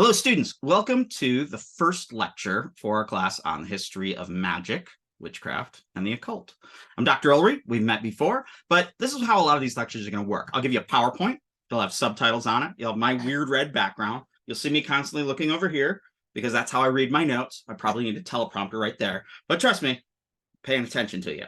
Hello, students. Welcome to the first lecture for our class on the history of magic, witchcraft, and the occult. I'm Dr. Ulrich. We've met before, but this is how a lot of these lectures are going to work. I'll give you a PowerPoint. You'll have subtitles on it. You'll have my weird red background. You'll see me constantly looking over here because that's how I read my notes. I probably need a teleprompter right there, but trust me, paying attention to you.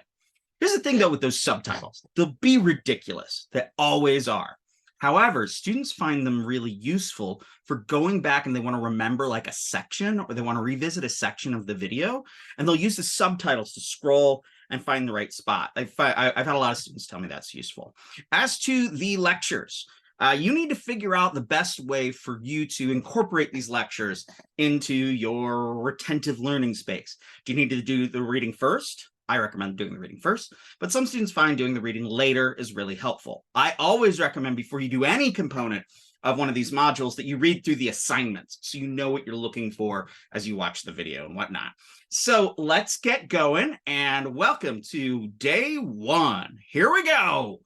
Here's the thing, though, with those subtitles. They'll be ridiculous. They always are. However, students find them really useful for going back and they want to remember like a section or they want to revisit a section of the video, and they'll use the subtitles to scroll and find the right spot. I've had a lot of students tell me that's useful. As to the lectures, you need to figure out the best way for you to incorporate these lectures into your retentive learning space. Do you need to do the reading first? I recommend doing the reading first, but some students find doing the reading later is really helpful. I always recommend before you do any component of one of these modules that you read through the assignments so you know what you're looking for as you watch the video and whatnot. So let's get going and welcome to day one. Here we go.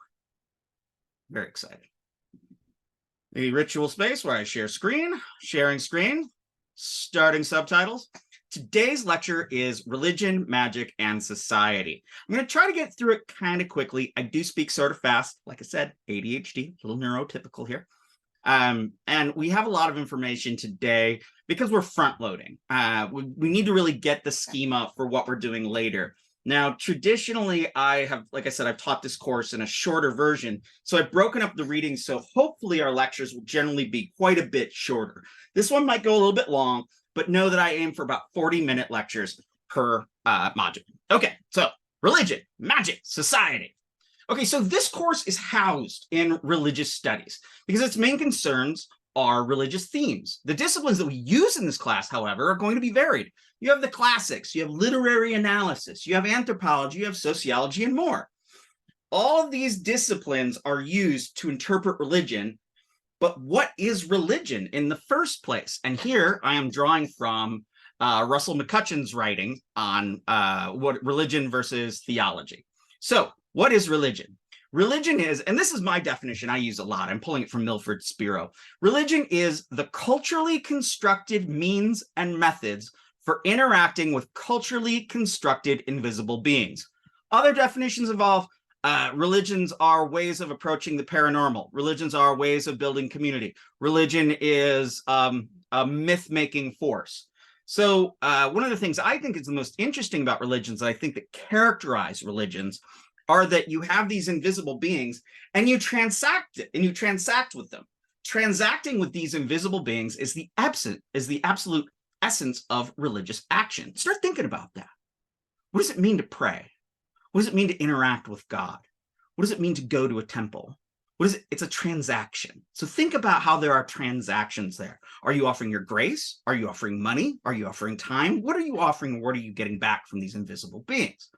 Very excited. The ritual space where I share screen, sharing screen, starting subtitles. Today's lecture is Religion, Magic, and Society. I'm going to try to get through it kind of quickly. I do speak sort of fast. Like I said, ADHD, a little neurotypical here. And we have a lot of information today because we're front loading. We need to really get the schema for what we're doing later. Now, traditionally, like I said, I've taught this course in a shorter version. So I've broken up the readings. So hopefully our lectures will generally be quite a bit shorter. This one might go a little bit long, but know that I aim for about 40-minute lectures per module. Okay, so religion, magic, society. Okay, so this course is housed in religious studies because its main concerns are religious themes. The disciplines that we use in this class, however, are going to be varied. You have the classics, you have literary analysis, you have anthropology, you have sociology, and more. All of these disciplines are used to interpret religion. But what is religion in the first place? And here I am drawing from Russell McCutcheon's writing on what religion versus theology. So what is religion? Religion is, and this is my definition I use a lot, I'm pulling it from Milford Spiro. Religion is the culturally constructed means and methods for interacting with culturally constructed invisible beings. Other definitions involve religions are ways of approaching the paranormal. Religions are ways of building community. Religion is a myth-making force. So one of the things I think is the most interesting about religions, and I think that characterize religions, are that you have these invisible beings and you transact with them. Transacting with these invisible beings is the absolute essence of religious action. Start thinking about that. What does it mean to pray? What does it mean to interact with God? What does it mean to go to a temple? What is it? It's a transaction. So think about how there are transactions there. Are you offering your grace? Are you offering money? Are you offering time? What are you offering? What are you getting back from these invisible beings?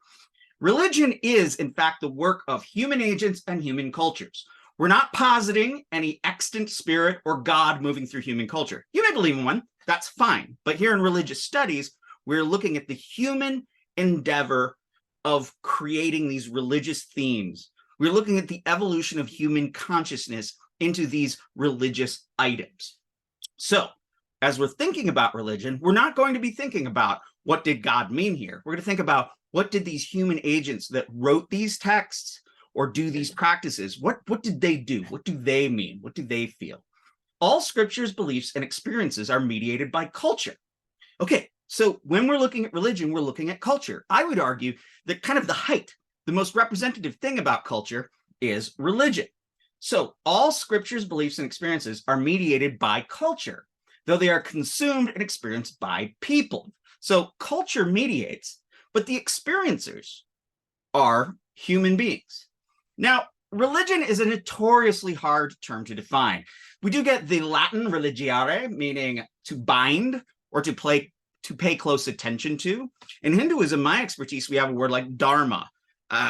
Religion is, in fact, the work of human agents and human cultures. We're not positing any extant spirit or God moving through human culture. You may believe in one, that's fine. But here in religious studies, we're looking at the human endeavor of creating these religious themes. We're looking at the evolution of human consciousness into these religious items. So as we're thinking about religion, we're not going to be thinking about what did God mean here. We're going to think about what did these human agents that wrote these texts or do these practices, what did they do? What do they mean? What do they feel? All scriptures, beliefs, and experiences are mediated by culture. Okay, so when we're looking at religion, we're looking at culture. I would argue that kind of the most representative thing about culture is religion. So all scriptures, beliefs, and experiences are mediated by culture, though they are consumed and experienced by people. So culture mediates, but the experiencers are human beings. Now, religion is a notoriously hard term to define. We do get the Latin religiare, meaning to bind or to pay close attention to. In Hinduism, my expertise, we have a word like dharma,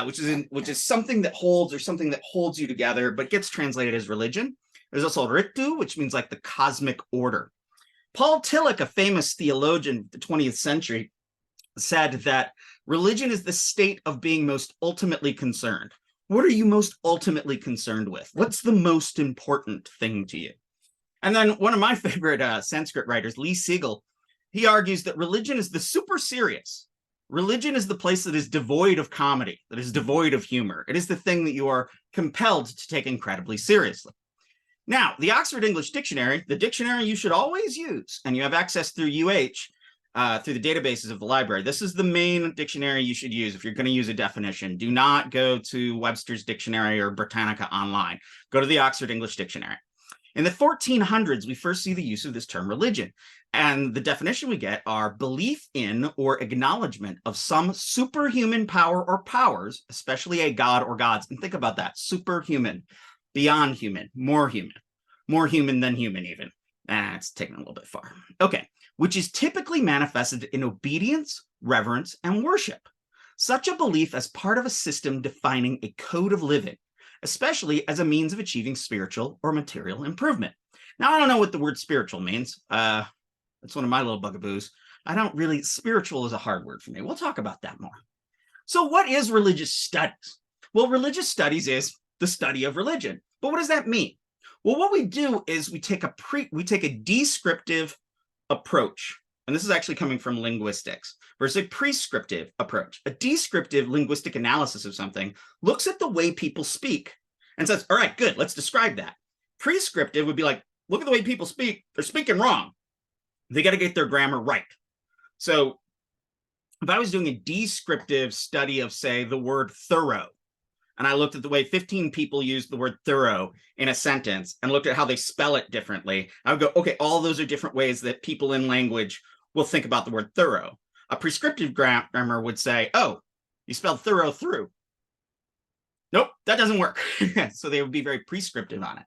which is something that holds or something that holds you together, but gets translated as religion. There's also ritu, which means like the cosmic order. Paul Tillich, a famous theologian of the 20th century, said that religion is the state of being most ultimately concerned. What are you most ultimately concerned with? What's the most important thing to you? And then one of my favorite Sanskrit writers, Lee Siegel, he argues that religion is the super serious. Religion is the place that is devoid of comedy, that is devoid of humor. It is the thing that you are compelled to take incredibly seriously. Now, the Oxford English Dictionary, the dictionary you should always use, and you have access through through the databases of the library. This is the main dictionary you should use if you're going to use a definition. Do not go to Webster's Dictionary or Britannica online. Go to the Oxford English Dictionary. In the 1400s, we first see the use of this term religion. And the definition we get are belief in or acknowledgement of some superhuman power or powers, especially a god or gods. And think about that, superhuman, beyond human, more human than human even. It's taken a little bit far. Okay, which is typically manifested in obedience, reverence, and worship. Such a belief as part of a system defining a code of living, especially as a means of achieving spiritual or material improvement. Now, I don't know what the word spiritual means. It's one of my little bugaboos. Spiritual is a hard word for me. We'll talk about that more. So what is religious studies? Well, religious studies is the study of religion. But what does that mean? Well, what we do is we take a descriptive approach. And this is actually coming from linguistics versus a prescriptive approach. A descriptive linguistic analysis of something looks at the way people speak and says, all right, good, let's describe that. Prescriptive would be like, look at the way people speak. They're speaking wrong. They got to get their grammar right. So if I was doing a descriptive study of, say, the word thorough, and I looked at the way 15 people used the word thorough in a sentence and looked at how they spell it differently, I would go, okay, all those are different ways that people in language will think about the word thorough. A prescriptive grammar would say, oh, you spelled thorough through. Nope, that doesn't work. So they would be very prescriptive on it.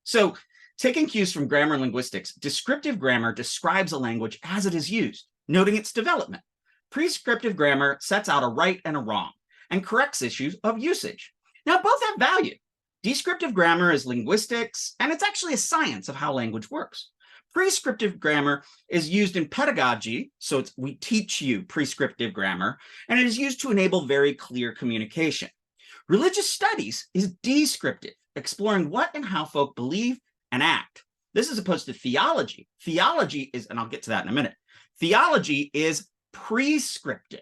So taking cues from grammar linguistics, descriptive grammar describes a language as it is used, noting its development. Prescriptive grammar sets out a right and a wrong and corrects issues of usage. Now, both have value. Descriptive grammar is linguistics, and it's actually a science of how language works. Prescriptive grammar is used in pedagogy, so we teach you prescriptive grammar, and it is used to enable very clear communication. Religious studies is descriptive, exploring what and how folk believe and act. This is opposed to theology. Theology is, and I'll get to that in a minute, theology is prescriptive.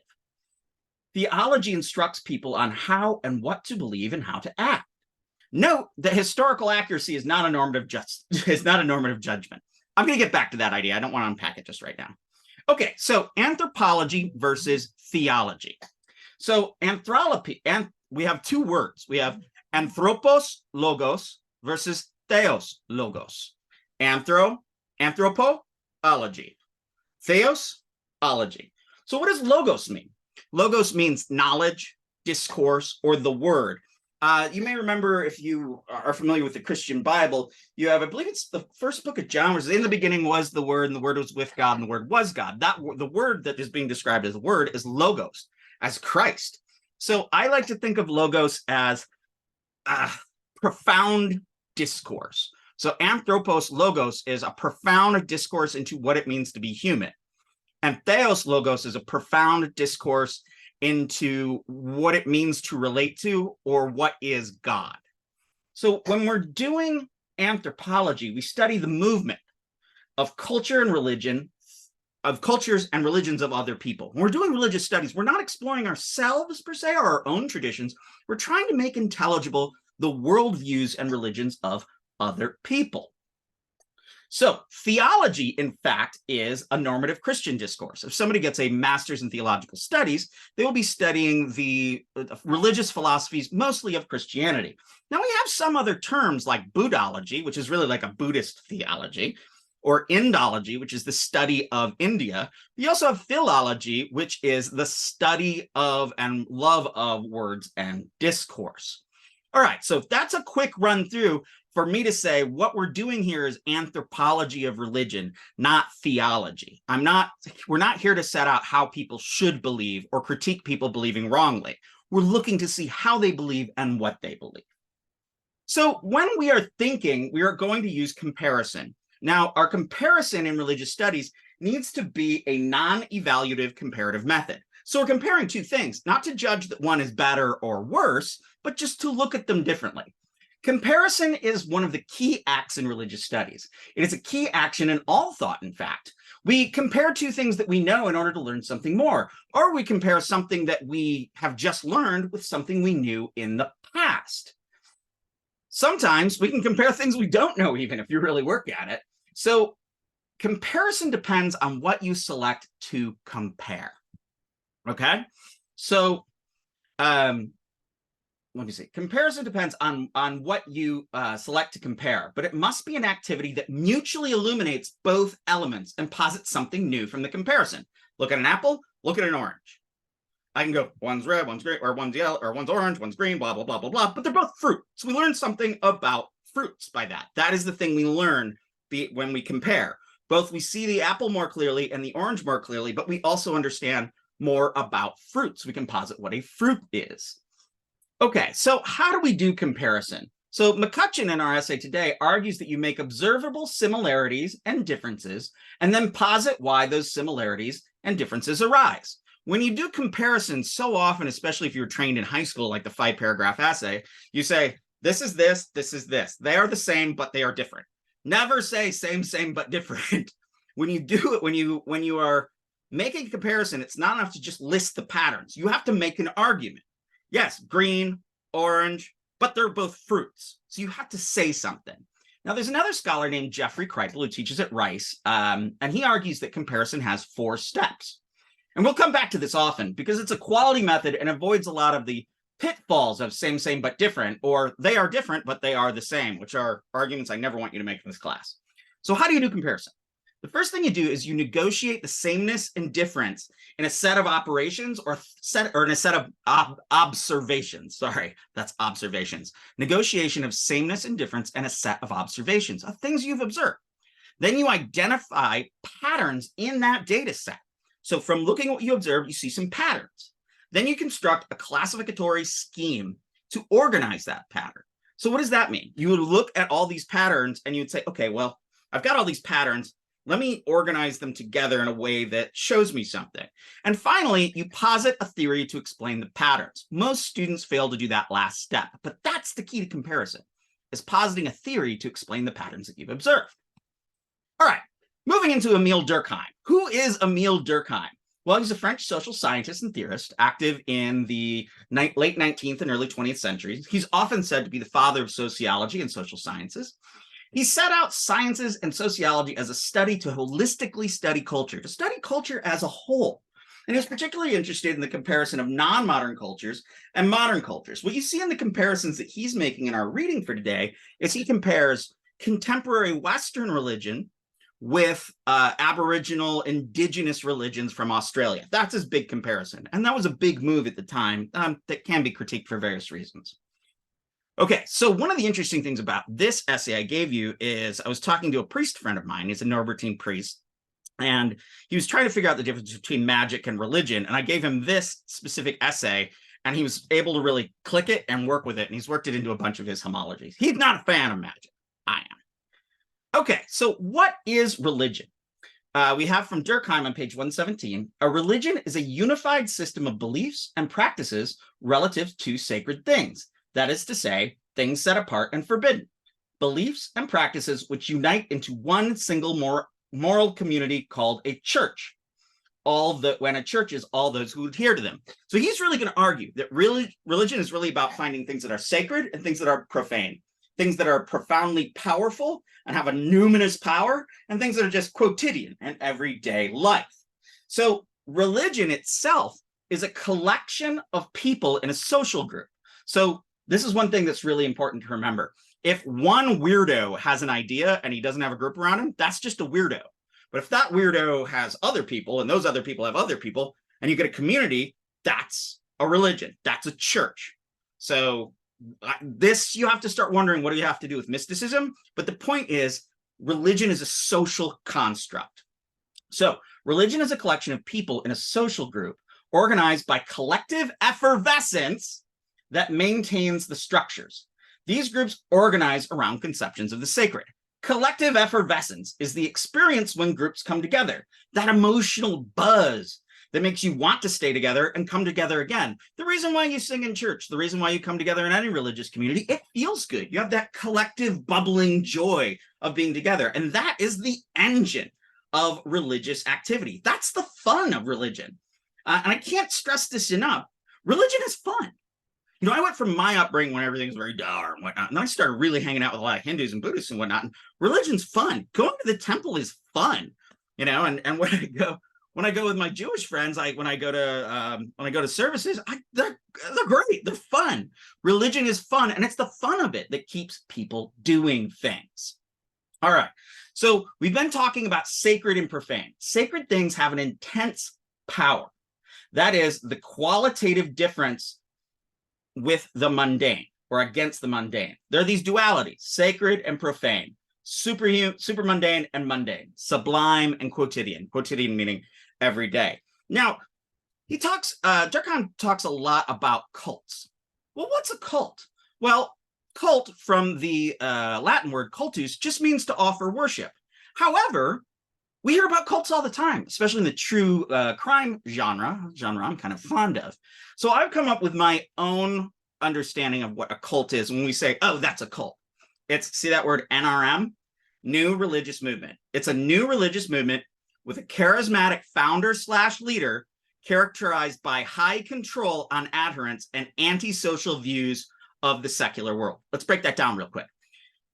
Theology instructs people on how and what to believe and how to act. Note that historical accuracy is not a normative judgment. I'm going to get back to that idea. I don't want to unpack it just right now. Okay, so anthropology versus theology. So anthropology, and we have two words. We have anthropos logos versus theos logos. Anthropology. Theosology. So what does logos mean? Logos means knowledge, discourse, or the word. You may remember, if you are familiar with the Christian Bible, you have, I believe it's the first book of John, where in the beginning was the Word, and the Word was with God, and the Word was God. The word that is being described as the word is logos, as Christ. So I like to think of logos as profound discourse. So anthropos logos is a profound discourse into what it means to be human. And theos logos is a profound discourse into what it means to relate to, or what is God. So when we're doing anthropology, we study the movement of culture and religion, of cultures and religions of other people. When we're doing religious studies, we're not exploring ourselves per se or our own traditions. We're trying to make intelligible the worldviews and religions of other people. So theology, in fact, is a normative Christian discourse. If somebody gets a master's in theological studies, they will be studying the religious philosophies, mostly of Christianity. Now, we have some other terms like Buddhology, which is really like a Buddhist theology, or Indology, which is the study of India. We also have philology, which is the study of and love of words and discourse. All right, so that's a quick run through for me to say what we're doing here is anthropology of religion, not theology. We're not here to set out how people should believe or critique people believing wrongly. We're looking to see how they believe and what they believe. So when we are thinking, we are going to use comparison. Now, our comparison in religious studies needs to be a non-evaluative comparative method. So we're comparing two things, not to judge that one is better or worse, but just to look at them differently. Comparison is one of the key acts in religious studies. It is a key action in all thought, in fact. We compare two things that we know in order to learn something more, or we compare something that we have just learned with something we knew in the past. Sometimes we can compare things we don't know, even if you really work at it. So comparison depends on what you select to compare. Okay, so let me see. Comparison depends on what you select to compare, but it must be an activity that mutually illuminates both elements and posits something new from the comparison. Look at an apple, look at an orange. I can go, one's red, one's green, or one's yellow, or one's orange, one's green, blah, blah, blah, blah, blah, but they're both fruit. So we learn something about fruits by that. That is the thing we learn when we compare. Both we see the apple more clearly and the orange more clearly, but we also understand more about fruits. We can posit what a fruit is. Okay, so how do we do comparison? So McCutcheon in our essay today argues that you make observable similarities and differences, and then posit why those similarities and differences arise. When you do comparisons, so often, especially if you were trained in high school, like the 5-paragraph essay, you say, this is this, this is this. They are the same, but they are different. Never say same, but different. When you do it, when you are making a comparison, it's not enough to just list the patterns. You have to make an argument. Yes, green, orange, but they're both fruits. So you have to say something. Now, there's another scholar named Jeffrey Kreipel who teaches at Rice, and he argues that comparison has 4 steps. And we'll come back to this often because it's a quality method and avoids a lot of the pitfalls of same, but different, or they are different, but they are the same, which are arguments I never want you to make in this class. So how do you do comparison? The first thing you do is you negotiate the sameness and difference in a set of operations or in a set of observations. Sorry, that's observations. Negotiation of sameness and difference and a set of observations of things you've observed. Then you identify patterns in that data set. So from looking at what you observe, you see some patterns. Then you construct a classificatory scheme to organize that pattern. So what does that mean? You would look at all these patterns and you'd say, okay, well, I've got all these patterns. Let me organize them together in a way that shows me something. And finally, you posit a theory to explain the patterns. Most students fail to do that last step, but that's the key to comparison, is positing a theory to explain the patterns that you've observed. All right, moving into Emile Durkheim. Who is Emile Durkheim? Well, he's a French social scientist and theorist, active in the late 19th and early 20th centuries. He's often said to be the father of sociology and social sciences. He set out sciences and sociology as a study to holistically study culture, to study culture as a whole. And he was particularly interested in the comparison of non-modern cultures and modern cultures. What you see in the comparisons that he's making in our reading for today is he compares contemporary Western religion with Aboriginal indigenous religions from Australia. That's his big comparison. And that was a big move at the time that can be critiqued for various reasons. Okay, so one of the interesting things about this essay I gave you is I was talking to a priest friend of mine. He's a Norbertine priest, and he was trying to figure out the difference between magic and religion. And I gave him this specific essay, and he was able to really click it and work with it. And he's worked it into a bunch of his homologies. He's not a fan of magic. I am. Okay, so what is religion? We have from Durkheim on page 117, a religion is a unified system of beliefs and practices relative to sacred things. That is to say, things set apart and forbidden, beliefs and practices which unite into one single moral community called a church. When a church is all those who adhere to them. So he's really going to argue that religion is really about finding things that are sacred and things that are profane, things that are profoundly powerful and have a numinous power, and things that are just quotidian and everyday life. So religion itself is a collection of people in a social group. So this is one thing that's really important to remember. If one weirdo has an idea and he doesn't have a group around him, that's just a weirdo. But if that weirdo has other people and those other people have other people and you get a community, that's a religion. That's a church. So this, you have to start wondering, what do you have to do with mysticism? But the point is, religion is a social construct. So religion is a collection of people in a social group organized by collective effervescence that maintains the structures. These groups organize around conceptions of the sacred. Collective effervescence is the experience when groups come together, that emotional buzz, that makes you want to stay together and come together again. The reason why you sing in church, the reason why you come together in any religious community, it feels good. You have that collective bubbling joy of being together. And that is the engine of religious activity. That's the fun of religion. And I can't stress this enough. Religion is fun. You know, I went from my upbringing when everything was very dour and whatnot, and I started really hanging out with a lot of Hindus and Buddhists and whatnot. And religion's fun. Going to the temple is fun, you know. And when I go with my Jewish friends, when I go to services, they're great. They're fun. Religion is fun, and it's the fun of it that keeps people doing things. All right. So we've been talking about sacred and profane. Sacred things have an intense power. That is the qualitative difference with the mundane or against the mundane. There are these dualities, sacred and profane, super mundane and mundane, sublime and quotidian meaning every day. Now, Durkheim talks a lot about cults. Well, what's a cult? Well, cult from the Latin word cultus just means to offer worship. However, we hear about cults all the time, especially in the true crime genre I'm kind of fond of. So I've come up with my own understanding of what a cult is when we say, oh, that's a cult. See that word NRM? New religious movement. It's a new religious movement with a charismatic founder/leader characterized by high control on adherents and antisocial views of the secular world. Let's break that down real quick.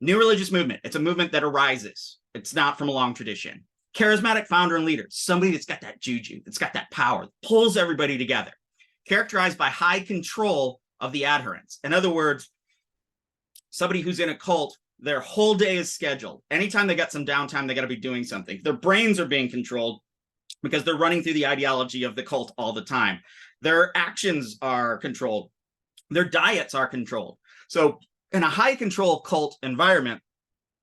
New religious movement. It's a movement that arises. It's not from a long tradition. Charismatic founder and leader, somebody that's got that juju, that's got that power, pulls everybody together. Characterized by high control of the adherents. In other words, somebody who's in a cult, their whole day is scheduled. Anytime they got some downtime, they got to be doing something. Their brains are being controlled because they're running through the ideology of the cult all the time. Their actions are controlled. Their diets are controlled. So in a high control cult environment,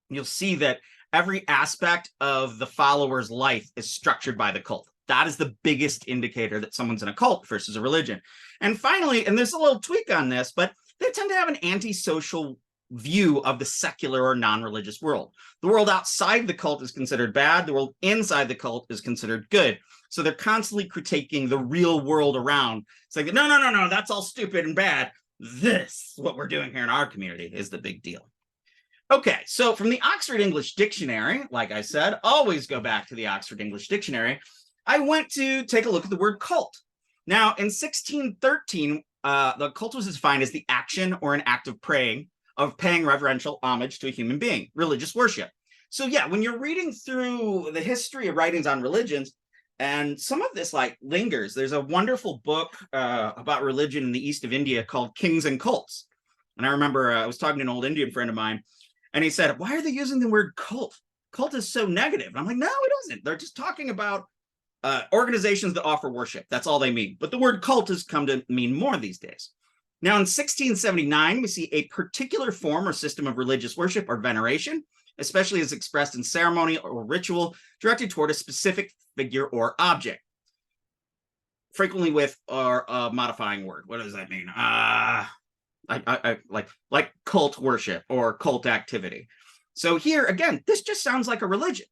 you'll see that every aspect of the follower's life is structured by the cult. That is the biggest indicator that someone's in a cult versus a religion. And finally, and there's a little tweak on this, but they tend to have an antisocial view of the secular or non-religious world. The world outside the cult is considered bad. The world inside the cult is considered good. So they're constantly critiquing the real world around. It's like, no, that's all stupid and bad. This, what we're doing here in our community, is the big deal. Okay, so from the Oxford English Dictionary, like I said, always go back to the Oxford English Dictionary. I went to take a look at the word cult. Now, in 1613, the cult was defined as the action or an act of paying reverential homage to a human being, religious worship. So yeah, when you're reading through the history of writings on religions, and some of this like lingers, there's a wonderful book about religion in the east of India called Kings and Cults. And I remember I was talking to an old Indian friend of mine, and he said, why are they using the word cult? Cult is so negative. And I'm like, no, it isn't. They're just talking about organizations that offer worship. That's all they mean. But the word cult has come to mean more these days. Now, in 1679, we see a particular form or system of religious worship or veneration, especially as expressed in ceremony or ritual directed toward a specific figure or object, frequently with or modifying word. What does that mean? Like cult worship or cult activity. So here, again, this just sounds like a religion.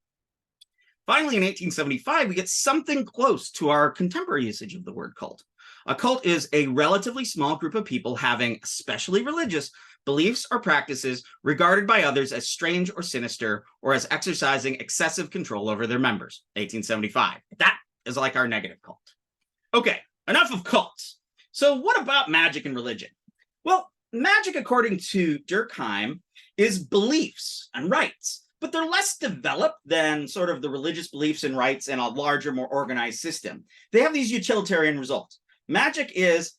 Finally, in 1875, we get something close to our contemporary usage of the word cult. A cult is a relatively small group of people having especially religious beliefs or practices regarded by others as strange or sinister, or as exercising excessive control over their members. 1875. That is like our negative cult. Okay, enough of cults. So what about magic and religion? Well, magic, according to Durkheim, is beliefs and rites, but they're less developed than sort of the religious beliefs and rites in a larger, more organized system. They have these utilitarian results. Magic is,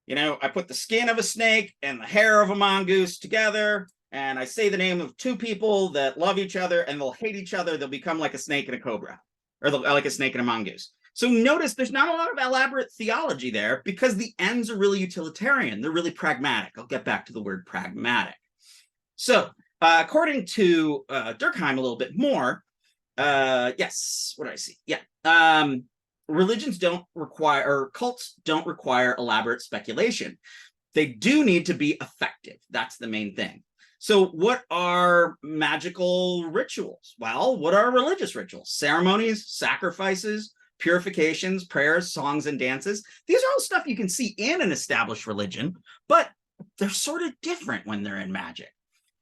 you know, I put the skin of a snake and the hair of a mongoose together, and I say the name of two people that love each other, and they'll hate each other. They'll become like a snake and a cobra, or like a snake and a mongoose. So notice there's not a lot of elaborate theology there because the ends are really utilitarian. They're really pragmatic. I'll get back to the word pragmatic. So according to Durkheim a little bit more, yes, what do I see? Yeah. Religions don't require, or cults don't require elaborate speculation. They do need to be effective. That's the main thing. So what are magical rituals? Well, what are religious rituals? Ceremonies, sacrifices, purifications, prayers, songs, and dances. These are all stuff you can see in an established religion, but they're sort of different when they're in magic.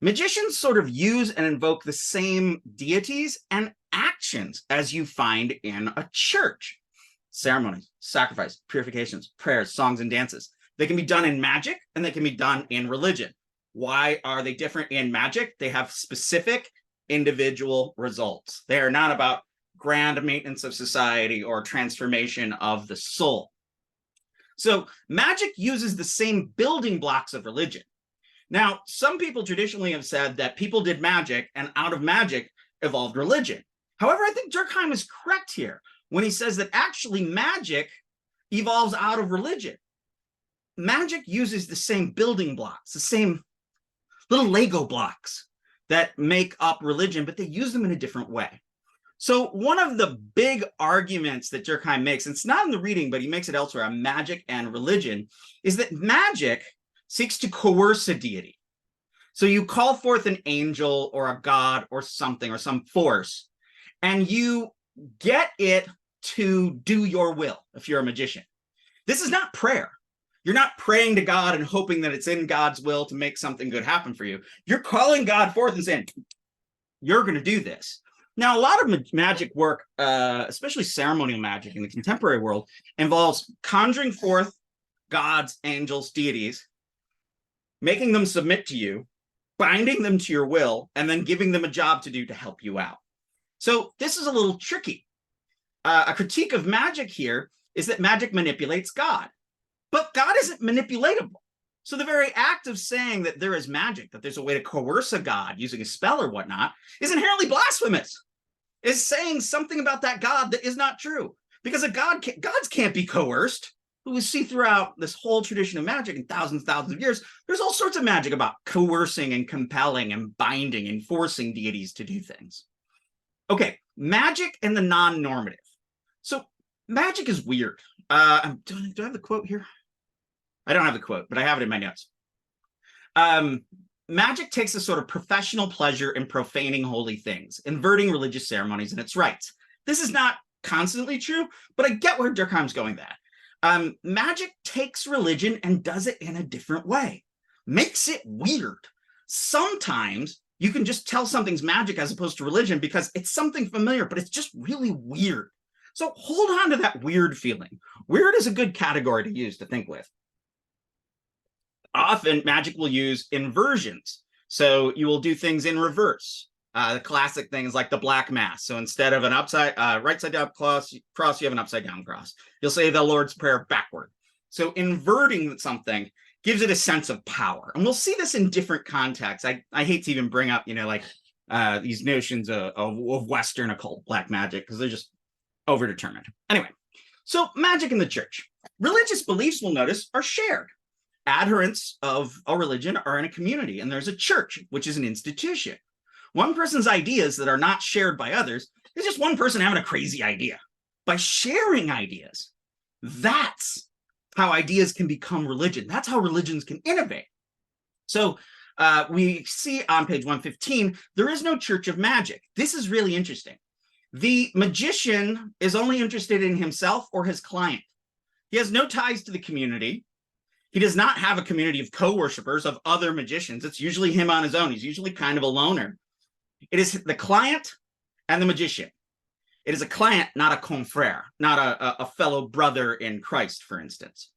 Magicians sort of use and invoke the same deities and actions as you find in a church. Ceremonies, sacrifice, purifications, prayers, songs, and dances. They can be done in magic and they can be done in religion. Why are they different in magic? They have specific individual results. They are not about grand maintenance of society or transformation of the soul. So magic uses the same building blocks of religion. Now, some people traditionally have said that people did magic and out of magic evolved religion. However, I think Durkheim is correct here when he says that actually magic evolves out of religion. Magic uses the same building blocks, the same little Lego blocks that make up religion, but they use them in a different way. So one of the big arguments that Durkheim makes, and it's not in the reading, but he makes it elsewhere on magic and religion, is that magic seeks to coerce a deity. So you call forth an angel or a god or something or some force, and you get it to do your will if you're a magician. This is not prayer. You're not praying to God and hoping that it's in God's will to make something good happen for you. You're calling God forth and saying, you're going to do this. Now, a lot of magic work, especially ceremonial magic in the contemporary world, involves conjuring forth gods, angels, deities, making them submit to you, binding them to your will, and then giving them a job to do to help you out. So this is a little tricky. A critique of magic here is that magic manipulates God. But God isn't manipulatable. So the very act of saying that there is magic, that there's a way to coerce a God using a spell or whatnot, is inherently blasphemous. It's saying something about that God that is not true. Because gods can't be coerced. We see throughout this whole tradition of magic in thousands of years, there's all sorts of magic about coercing and compelling and binding and forcing deities to do things. Okay, magic and the non-normative. So magic is weird. Do I have the quote here? I don't have the quote, but I have it in my notes. Magic takes a sort of professional pleasure in profaning holy things, inverting religious ceremonies and its rites. This is not constantly true, but I get where Durkheim's going with that. Magic takes religion and does it in a different way, makes it weird. Sometimes you can just tell something's magic as opposed to religion because it's something familiar, but it's just really weird. So hold on to that weird feeling. Weird is a good category to use to think with. Often magic will use inversions. So you will do things in reverse. The classic things like the Black Mass. So instead of an right side down cross, you have an upside down cross. You'll say the Lord's Prayer backward. So inverting something gives it a sense of power. And we'll see this in different contexts. I hate to even bring up, these notions of Western occult black magic because they're just overdetermined. Anyway, so magic in the church. Religious beliefs, we'll notice, are shared. Adherents of a religion are in a community, and there's a church, which is an institution. One person's ideas that are not shared by others is just one person having a crazy idea. By sharing ideas, that's how ideas can become religion. That's how religions can innovate. So we see on page 115, there is no church of magic. This is really interesting. The magician is only interested in himself or his client. He has no ties to the community. He does not have a community of co-worshipers of other magicians. It's usually him on his own. He's usually kind of a loner. It is the client and the magician. It is a client, not a confrere, not a fellow brother in Christ, for instance.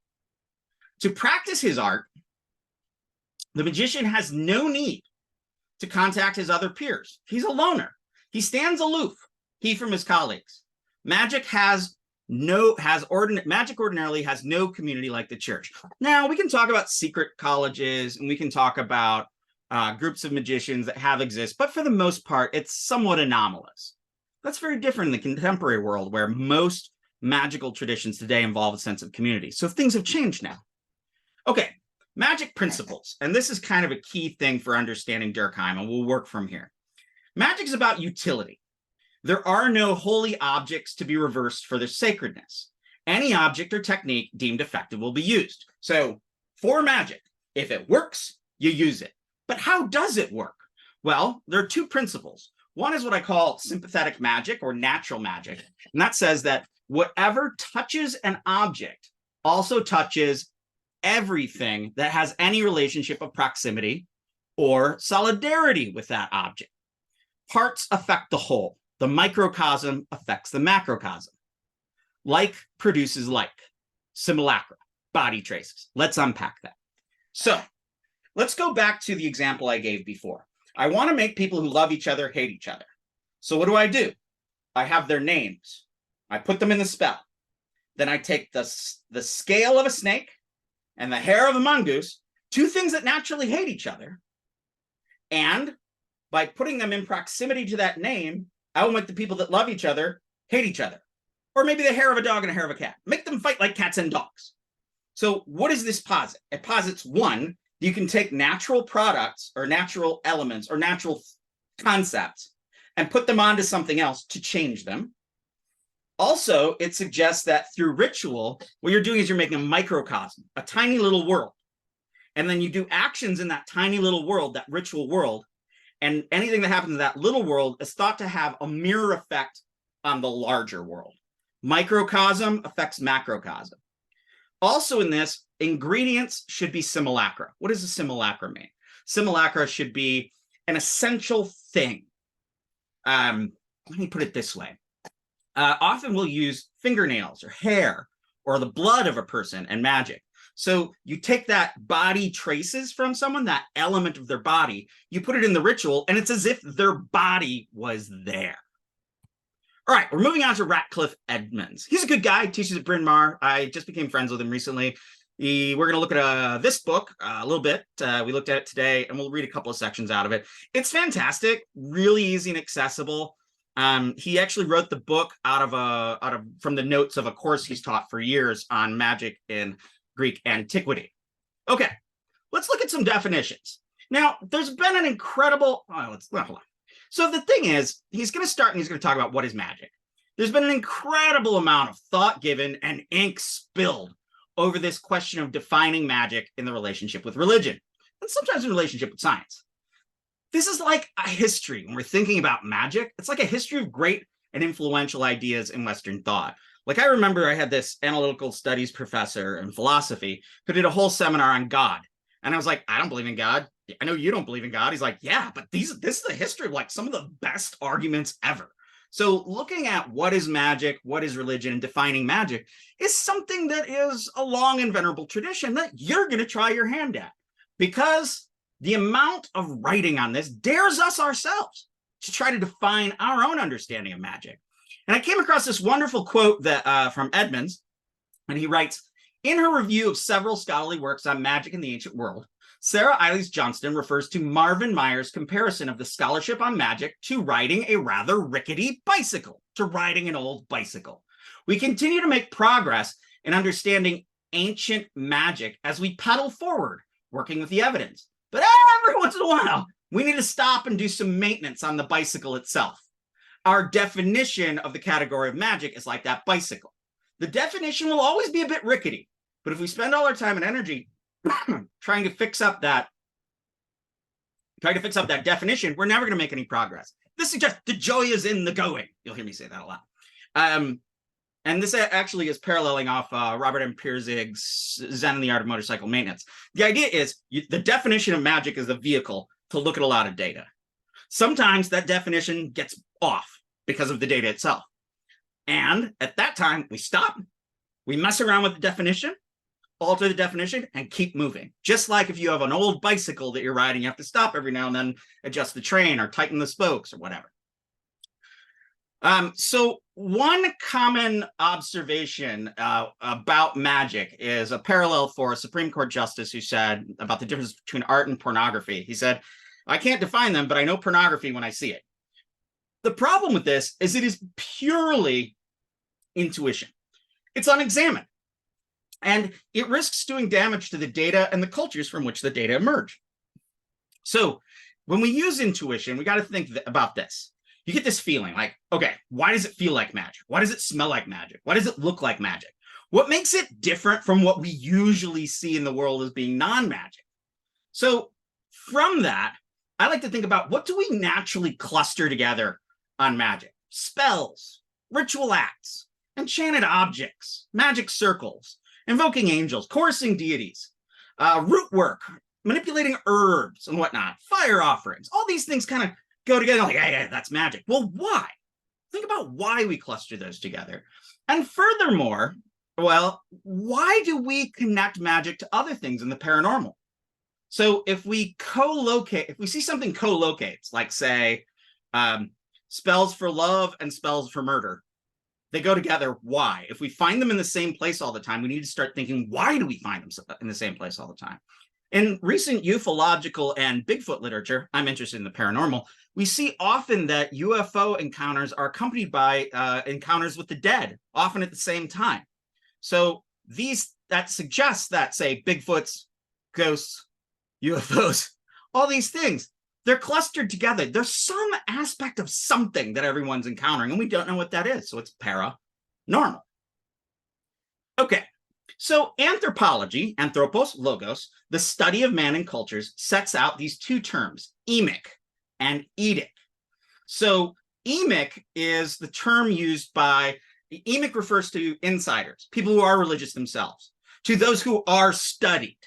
To practice his art, the magician has no need to contact his other peers. He's a loner. He stands aloof, he from his colleagues. Magic ordinarily has no community like the church. Now, we can talk about secret colleges, and we can talk about groups of magicians that exist, but for the most part, it's somewhat anomalous. That's very different in the contemporary world, where most magical traditions today involve a sense of community. So things have changed now. Okay, magic principles, and this is kind of a key thing for understanding Durkheim, and we'll work from here. Magic is about utility. There are no holy objects to be reversed for their sacredness. Any object or technique deemed effective will be used. So for magic, if it works, you use it. But how does it work? Well, there are two principles. One is what I call sympathetic magic or natural magic. And that says that whatever touches an object also touches everything that has any relationship of proximity or solidarity with that object. Parts affect the whole. The microcosm affects the macrocosm. Like produces like. Simulacra, body traces. Let's unpack that. So let's go back to the example I gave before. I want to make people who love each other hate each other. So what do? I have their names. I put them in the spell. Then I take the scale of a snake and the hair of a mongoose, two things that naturally hate each other. And by putting them in proximity to that name, I will make the people that love each other hate each other. Or maybe the hair of a dog and a hair of a cat. Make them fight like cats and dogs. So what does this posit? It posits, one, you can take natural products or natural elements or natural concepts and put them onto something else to change them. Also, it suggests that through ritual, what you're doing is you're making a microcosm, a tiny little world. And then you do actions in that tiny little world, that ritual world, and anything that happens in that little world is thought to have a mirror effect on the larger world. Microcosm affects macrocosm. Also in this, ingredients should be simulacra. What does a simulacra mean? Simulacra should be an essential thing. Let me put it this way. Often we'll use fingernails or hair or the blood of a person and magic. So you take that body traces from someone, that element of their body, you put it in the ritual, and it's as if their body was there. All right, we're moving on to Radcliff Edmonds. He's a good guy, teaches at Bryn Mawr. I just became friends with him recently. We're going to look at this book a little bit. We looked at it today, and we'll read a couple of sections out of it. It's fantastic, really easy and accessible. He actually wrote the book from the notes of a course he's taught for years on magic in Greek antiquity. Okay, let's look at some definitions. Now, there's been an incredible... hold on. So the thing is, he's going to start and he's going to talk about what is magic. There's been an incredible amount of thought given and ink spilled over this question of defining magic in the relationship with religion, and sometimes in relationship with science. This is like a history. When we're thinking about magic, it's like a history of great and influential ideas in Western thought. Like I remember I had this analytical studies professor in philosophy who did a whole seminar on God. And I was like, I don't believe in God. I know you don't believe in God. He's like, yeah, but this is the history of like some of the best arguments ever. So looking at what is magic, what is religion, and defining magic is something that is a long and venerable tradition that you're going to try your hand at, because the amount of writing on this dares us ourselves to try to define our own understanding of magic. And I came across this wonderful quote that from Edmonds, and he writes, in her review of several scholarly works on magic in the ancient world, Sarah Iles Johnston refers to Marvin Meyer's comparison of the scholarship on magic to riding a rather rickety bicycle, to riding an old bicycle. We continue to make progress in understanding ancient magic as we pedal forward, working with the evidence. But every once in a while, we need to stop and do some maintenance on the bicycle itself. Our definition of the category of magic is like that bicycle. The definition will always be a bit rickety, but if we spend all our time and energy trying to fix up that definition, we're never going to make any progress. This suggests the joy is in the going. You'll hear me say that a lot. And this actually is paralleling off Robert M. Pirzig's Zen and the Art of Motorcycle Maintenance. The idea is the definition of magic is the vehicle to look at a lot of data. Sometimes that definition gets off because of the data itself. And at that time, we stop, we mess around with the definition, alter the definition, and keep moving. Just like if you have an old bicycle that you're riding, you have to stop every now and then, adjust the train or tighten the spokes or whatever. So one common observation about magic is a parallel for a Supreme Court justice who said about the difference between art and pornography. He said, I can't define them, but I know pornography when I see it. The problem with this is it is purely intuition. It's unexamined. And it risks doing damage to the data and the cultures from which the data emerge. So when we use intuition, we got to think about this. You get this feeling like, okay, why does it feel like magic? Why does it smell like magic? Why does it look like magic? What makes it different from what we usually see in the world as being non-magic? So from that, I like to think about what do we naturally cluster together on magic? Spells, ritual acts, enchanted objects, magic circles, invoking angels, chorusing deities, root work, manipulating herbs and whatnot, fire offerings. All these things kind of go together like, yeah, that's magic. Well, why? Think about why we cluster those together. And furthermore, well, why do we connect magic to other things in the paranormal? So if we co-locate, if we see something co-locates, like say, spells for love and spells for murder, they go together. Why? If we find them in the same place all the time, we need to start thinking, why do we find them in the same place all the time? In recent ufological and Bigfoot literature, I'm interested in the paranormal, we see often that UFO encounters are accompanied by encounters with the dead, often at the same time. So that suggests that, say, Bigfoots, ghosts, UFOs, all these things, they're clustered together. There's some aspect of something that everyone's encountering, and we don't know what that is. So it's paranormal. Okay, so anthropology, anthropos, logos, the study of man and cultures, sets out these two terms, emic and edic. So emic is the term used by, emic refers to insiders, people who are religious themselves, to those who are studied.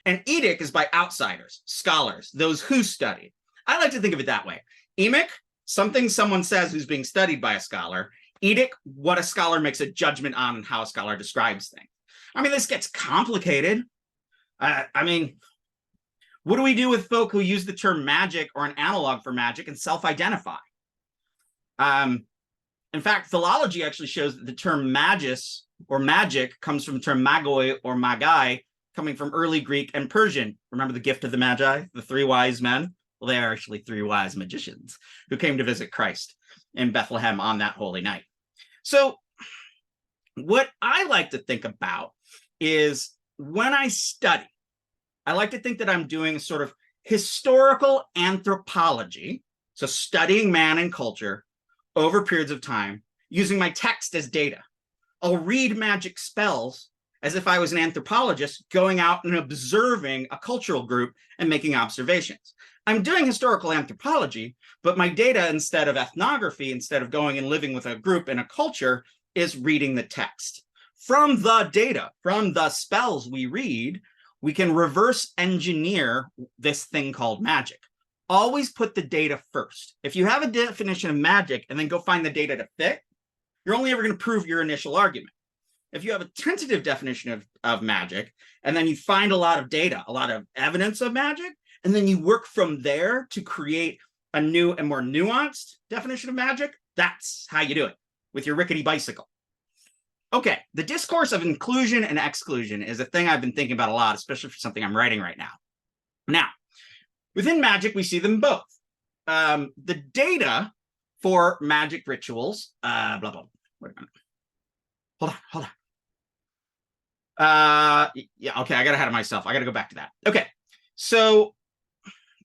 And edic is by outsiders, scholars, those who studied. I like to think of it that way. Emic, something someone says who's being studied by a scholar. Edic, what a scholar makes a judgment on and how a scholar describes things. I mean, this gets complicated. I mean, what do we do with folk who use the term magic or an analog for magic and self-identify? In fact, philology actually shows that the term magus or magic comes from the term magoi or magai, coming from early Greek and Persian. Remember the gift of the Magi, the three wise men? Well, they are actually three wise magicians who came to visit Christ in Bethlehem on that holy night. So what I like to think about is when I study, I like to think that I'm doing a sort of historical anthropology, so studying man and culture over periods of time, using my text as data. I'll read magic spells as if I was an anthropologist going out and observing a cultural group and making observations. I'm doing historical anthropology, but my data, instead of ethnography, instead of going and living with a group in a culture, is reading the text. From the data, from the spells we read, we can reverse engineer this thing called magic. Always put the data first. If you have a definition of magic and then go find the data to fit, you're only ever going to prove your initial argument. If you have a tentative definition of magic, and then you find a lot of data, a lot of evidence of magic, and then you work from there to create a new and more nuanced definition of magic, that's how you do it with your rickety bicycle. Okay, the discourse of inclusion and exclusion is a thing I've been thinking about a lot, especially for something I'm writing right now. Now, within magic, we see them both. The data for magic rituals, blah, blah, wait a minute. Hold on. Yeah, okay, I got ahead of myself. I got to go back to that. Okay, so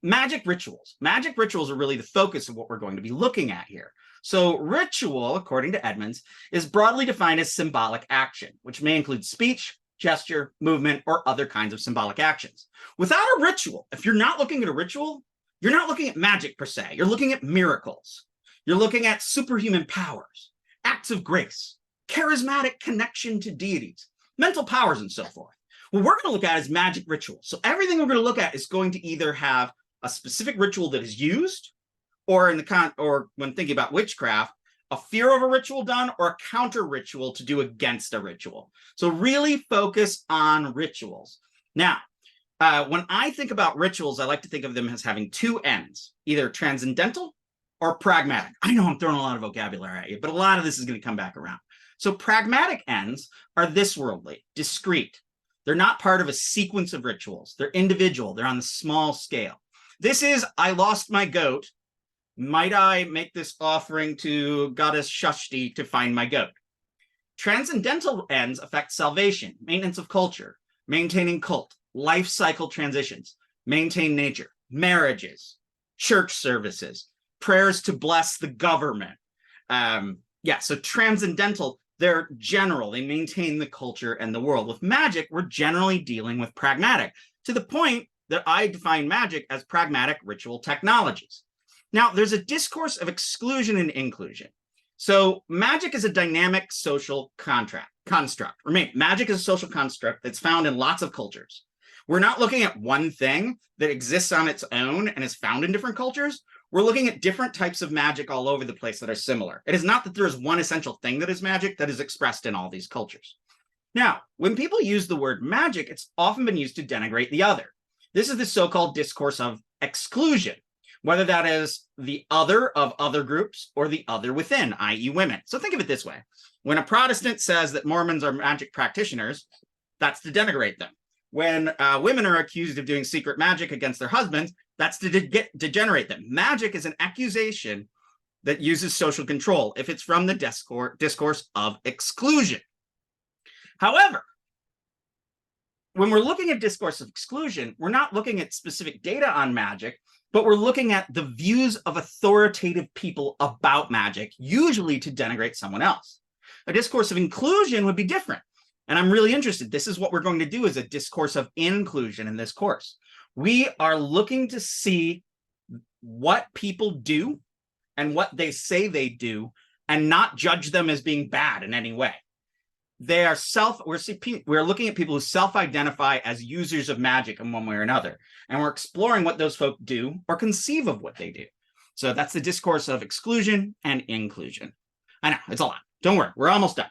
magic rituals. Magic rituals are really the focus of what we're going to be looking at here. So ritual, according to Edmonds, is broadly defined as symbolic action, which may include speech, gesture, movement, or other kinds of symbolic actions. Without a ritual, if you're not looking at a ritual, you're not looking at magic per se. You're looking at miracles. You're looking at superhuman powers, acts of grace, charismatic connection to deities, mental powers, and so forth. What we're going to look at is magic rituals. So everything we're going to look at is going to either have a specific ritual that is used, or when thinking about witchcraft, a fear of a ritual done, or a counter ritual to do against a ritual. So really focus on rituals. Now, when I think about rituals, I like to think of them as having two ends, either transcendental or pragmatic. I know I'm throwing a lot of vocabulary at you, but a lot of this is going to come back around. So pragmatic ends are this worldly, discrete. They're not part of a sequence of rituals. They're individual. They're on the small scale. This is, I lost my goat. Might I make this offering to goddess Shashti to find my goat? Transcendental ends affect salvation, maintenance of culture, maintaining cult, life cycle transitions, maintain nature, marriages, church services, prayers to bless the government. So transcendental, they're general. They maintain the culture and the world. With magic, we're generally dealing with pragmatic, to the point that I define magic as pragmatic ritual technologies. Now, there's a discourse of exclusion and inclusion. So magic is a dynamic social construct. Magic is a social construct that's found in lots of cultures. We're not looking at one thing that exists on its own and is found in different cultures. We're looking at different types of magic all over the place that are similar. It is not that there is one essential thing that is magic that is expressed in all these cultures. Now, when people use the word magic, it's often been used to denigrate the other. This is the so-called discourse of exclusion, whether that is the other of other groups or the other within, i.e. women. So think of it this way. When a Protestant says that Mormons are magic practitioners, that's to denigrate them. When women are accused of doing secret magic against their husbands, that's to degenerate them. Magic is an accusation that uses social control if it's from the discourse of exclusion. However, when we're looking at discourse of exclusion, we're not looking at specific data on magic, but we're looking at the views of authoritative people about magic, usually to denigrate someone else. A discourse of inclusion would be different. And I'm really interested. This is what we're going to do as a discourse of inclusion in this course. We are looking to see what people do and what they say they do and not judge them as being bad in any way. They are we're looking at people who self-identify as users of magic in one way or another. And we're exploring what those folk do or conceive of what they do. So that's the discourse of exclusion and inclusion. I know, it's a lot. Don't worry, we're almost done.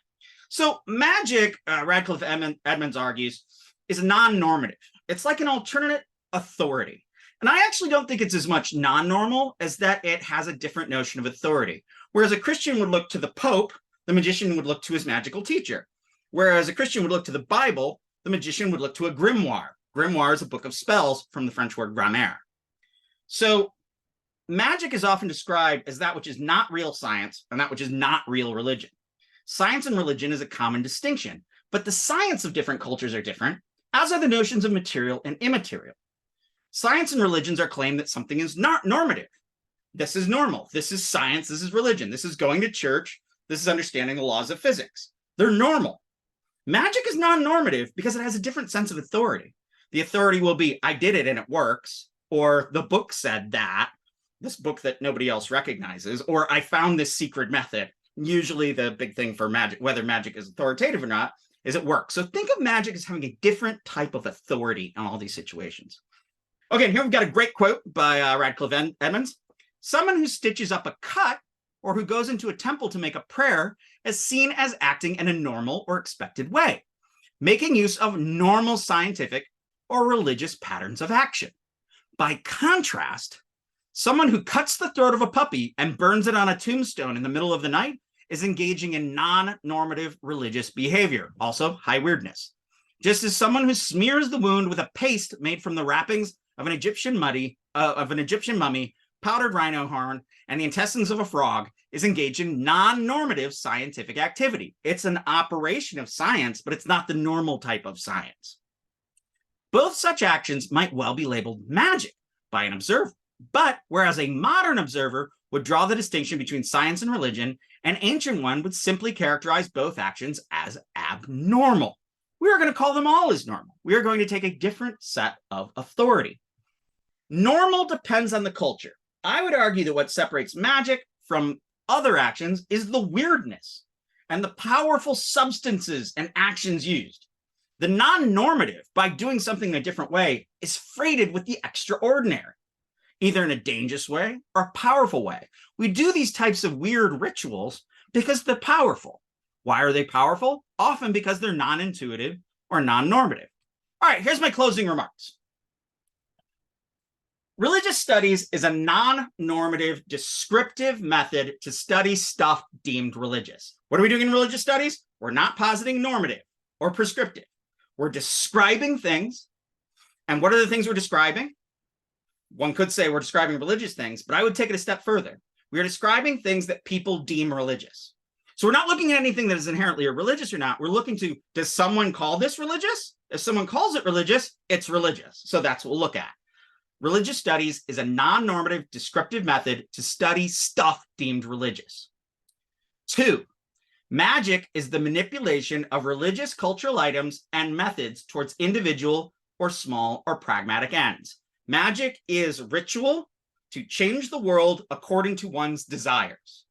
So magic, Radcliff Edmonds argues, is non-normative. It's like an alternate authority. And I actually don't think it's as much non-normal as that it has a different notion of authority. Whereas a Christian would look to the Pope, the magician would look to his magical teacher. Whereas a Christian would look to the Bible, the magician would look to a grimoire. Grimoire is a book of spells from the French word grammaire. So magic is often described as that which is not real science and that which is not real religion. Science and religion is a common distinction, but the science of different cultures are different, as are the notions of material and immaterial. Science and religions are claimed that something is not normative. This is normal. This is science. This is religion. This is going to church. This is understanding the laws of physics. They're normal. Magic is non-normative because it has a different sense of authority. The authority will be, I did it and it works, or the book said that, this book that nobody else recognizes, or I found this secret method. Usually the big thing for magic, whether magic is authoritative or not, is it works. So think of magic as having a different type of authority in all these situations. Okay, and here we've got a great quote by Radcliff Edmonds. Someone who stitches up a cut or who goes into a temple to make a prayer is seen as acting in a normal or expected way, making use of normal scientific or religious patterns of action. By contrast, someone who cuts the throat of a puppy and burns it on a tombstone in the middle of the night is engaging in non-normative religious behavior, also high weirdness. Just as someone who smears the wound with a paste made from the wrappings of an Egyptian mummy, powdered rhino horn, and the intestines of a frog is engaged in non-normative scientific activity. It's an operation of science, but it's not the normal type of science. Both such actions might well be labeled magic by an observer. But whereas a modern observer would draw the distinction between science and religion, an ancient one would simply characterize both actions as abnormal. We are going to call them all as normal. We are going to take a different set of authority. Normal depends on the culture. I would argue that what separates magic from other actions is the weirdness and the powerful substances and actions used. The non-normative, by doing something in a different way, is freighted with the extraordinary, either in a dangerous way or a powerful way. We do these types of weird rituals because they're powerful. Why are they powerful? Often because they're non-intuitive or non-normative. All right, here's my closing remarks. Religious studies is a non-normative, descriptive method to study stuff deemed religious. What are we doing in religious studies? We're not positing normative or prescriptive. We're describing things. And what are the things we're describing? One could say we're describing religious things, but I would take it a step further. We are describing things that people deem religious. So we're not looking at anything that is inherently religious or not. We're looking to, does someone call this religious? If someone calls it religious, it's religious. So that's what we'll look at. Religious studies is a non-normative, descriptive method to study stuff deemed religious. 2, magic is the manipulation of religious cultural items and methods towards individual or small or pragmatic ends. Magic is ritual to change the world according to one's desires.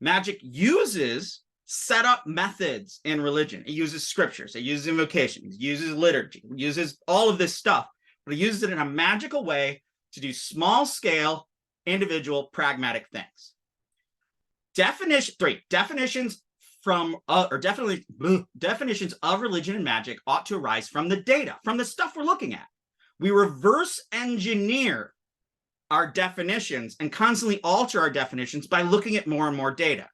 Magic uses set up methods in religion. It uses scriptures, it uses invocations, it uses liturgy, it uses all of this stuff, but it uses it in a magical way to do small scale, individual, pragmatic things. Definitions of religion and magic ought to arise from the data, from the stuff we're looking at. We reverse engineer our definitions and constantly alter our definitions by looking at more and more data.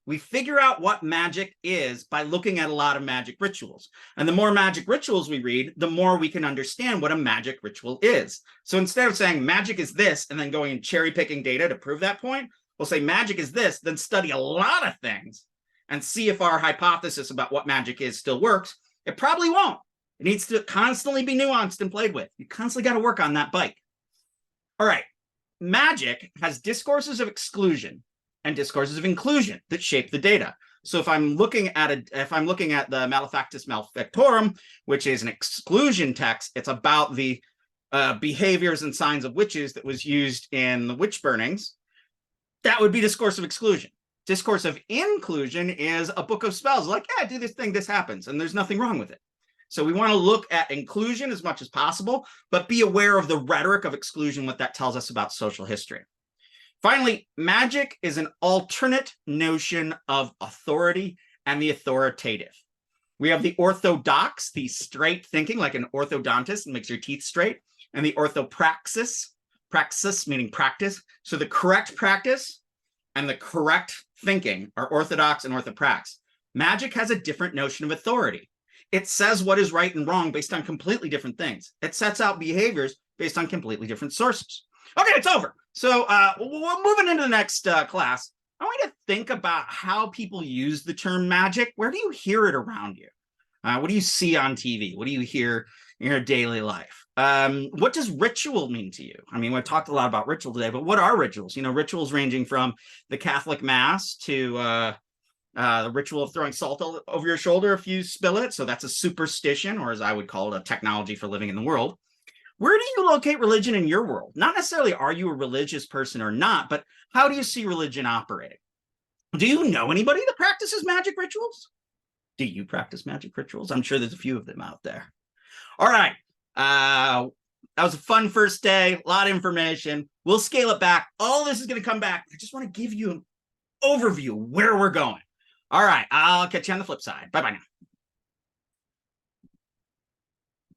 We figure out what magic is by looking at a lot of magic rituals. And the more magic rituals we read, the more we can understand what a magic ritual is. So instead of saying magic is this and then going and cherry picking data to prove that point, we'll say magic is this, then study a lot of things and see if our hypothesis about what magic is still works. It probably won't. It needs to constantly be nuanced and played with. You constantly got to work on that bike. All right. Magic has discourses of exclusion and discourses of inclusion that shape the data. So if I'm looking at the Malefactus Malefictorum, which is an exclusion text, it's about the behaviors and signs of witches that was used in the witch burnings. That would be discourse of exclusion. Discourse of inclusion is a book of spells, like, yeah, do this thing, this happens, and there's nothing wrong with it. So we want to look at inclusion as much as possible, but be aware of the rhetoric of exclusion, what that tells us about social history. Finally, magic is an alternate notion of authority and the authoritative. We have the orthodox, the straight thinking, like an orthodontist and makes your teeth straight, and the orthopraxis, praxis meaning practice. So the correct practice and the correct thinking are orthodox and orthoprax. Magic has a different notion of authority. It says what is right and wrong based on completely different things. It sets out behaviors based on completely different sources. Okay, it's over. So we're moving into the next class. I want you to think about how people use the term magic. Where do you hear it around you? What do you see on TV? What do you hear in your daily life? What does ritual mean to you? I mean, we've talked a lot about ritual today, but what are rituals? You know, rituals ranging from the Catholic Mass to the ritual of throwing salt over your shoulder if you spill it. So that's a superstition, or as I would call it, a technology for living in the world. Where do you locate religion in your world? Not necessarily are you a religious person or not, but how do you see religion operating? Do you know anybody that practices magic rituals? Do you practice magic rituals? I'm sure there's a few of them out there. All right. That was a fun first day, a lot of information. We'll scale it back. All this is going to come back. I just want to give you an overview of where we're going. All right. I'll catch you on the flip side. Bye-bye now.